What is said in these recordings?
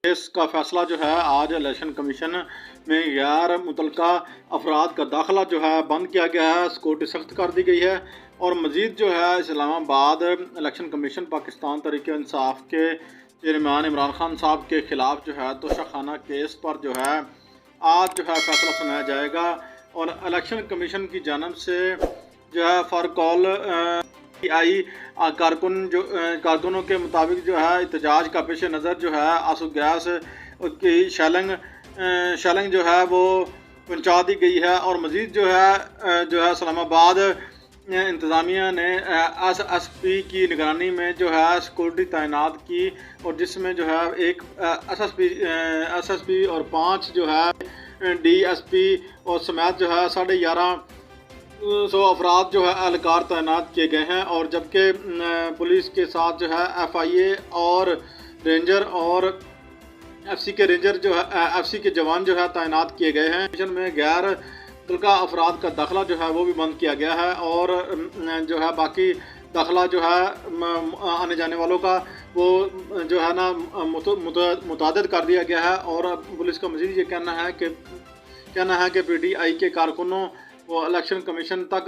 Case का फैसला जो है आज इलेक्शन कमीशन में गैर मुतलका अफराद का दाखिला जो है बंद किया गया है। सिक्योरिटी सख्त कर दी गई है और मज़ीद जो है इस्लामाबाद इलेक्शन कमीशन पाकिस्तान तहरीक इंसाफ के चेयरमैन इमरान खान साहब के ख़िलाफ़ जो है तोशाखाना केस पर जो है आज जो है फैसला सुनाया जाएगा। और इलेक्शन कमीशन की जानब से जो है फॉर कॉल आई कारकुनों के मुताबिक जो है एहतजाज का पेश नज़र जो है आंसू गैस की शैलिंग जो है वो पहुँचा दी गई है। और मज़ीद जो है इस्लामाबाद इंतज़ामिया ने SSP की निगरानी में जो है सिक्योरिटी तैनात की और जिसमें जो है एक SSP और 5 जो है DSP और समेत जो है 1150 अफराद जो है एहलकार तैनात किए गए हैं। और जबकि पुलिस के साथ जो है FIA और रेंजर और FC के रेंजर जो है FC के जवान जो है तैनात किए गए हैं। मिशन में गैर मुतलका अफराद का दाखिला जो है वो भी बंद किया गया है और जो है बाकी दाखिला जो है आने जाने वालों का वो जो है ना मुतअद्दिद कर दिया गया है। और पुलिस का मज़ीद ये कहना है कि PTI के कारकुनों वो इलेक्शन कमीशन तक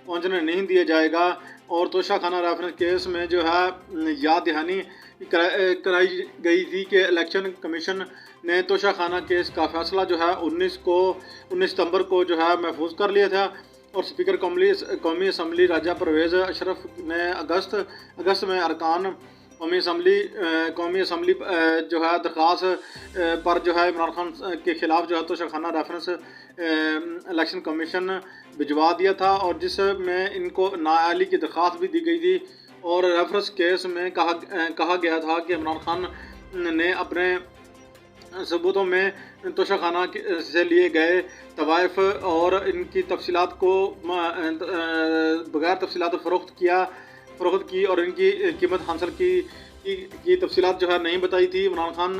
पहुंचने नहीं दिया जाएगा। और तोशाखाना रेफरेंस केस में जो है याद दहानी कराई गई थी कि इलेक्शन कमीशन ने तोशाखाना केस का फैसला जो है 19 सितंबर को जो है महफूज कर लिया था। और स्पीकर कौमी असम्बली राजा परवेज़ अशरफ ने अगस्त में अरकान कौमी असम्बली जो है दरख्वास्त पर जो है इमरान खान के ख़िलाफ़ जो है तोशाखाना रेफरेंस इलेक्शन कमीशन भिजवा दिया था और जिसमें इनको नाअहली की दरख्वास्त भी दी गई थी। और रेफरेंस केस में कहा गया था कि इमरान खान ने अपने सबूतों में तोशाखाना से लिए गए तवाइफ और इनकी तफसीलात को बगैर तफसीलात फ़रोख्त की और इनकी कीमत हासिल की तफसीलात जो है नहीं बताई थी। इमरान खान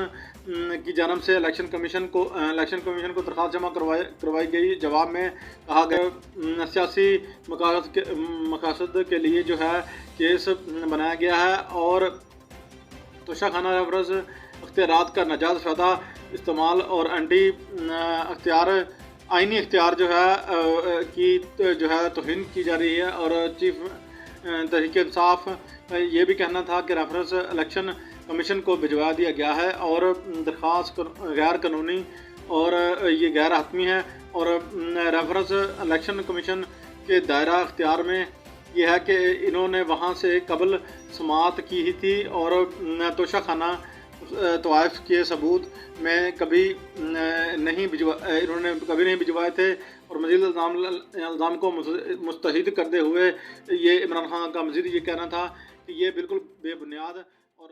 की जानब से इलेक्शन कमीशन को दरख्वास्त जमा करवाई गई। जवाब में कहा गया सियासी मकासद के लिए जो है केस बनाया गया है और तोशाखाना रेफरेंस अख्तियारात का नाजायज़ फ़ायदा इस्तेमाल और आइनी इख्तियार जो है की जो है तौहीन की जा रही है। और चीफ तहरीक इंसाफ ये भी कहना था कि रेफरेंस इलेक्शन कमीशन को भिजवा दिया गया है और दरख्वास्त गैर कानूनी और ये गैर हतमी है। और रेफरेंस इलेक्शन कमीशन के दायरा अख्तियार में यह है कि इन्होंने वहाँ से कबल समाअत की ही थी और तोशाखाना तवाइफ के सबूत में इन्होंने कभी नहीं भिजवाए थे। और मज़ीद इल्ज़ाम को मुस्तहिद करते हुए ये इमरान खान का मज़ीद ये कहना था कि ये बिल्कुल बेबुनियाद और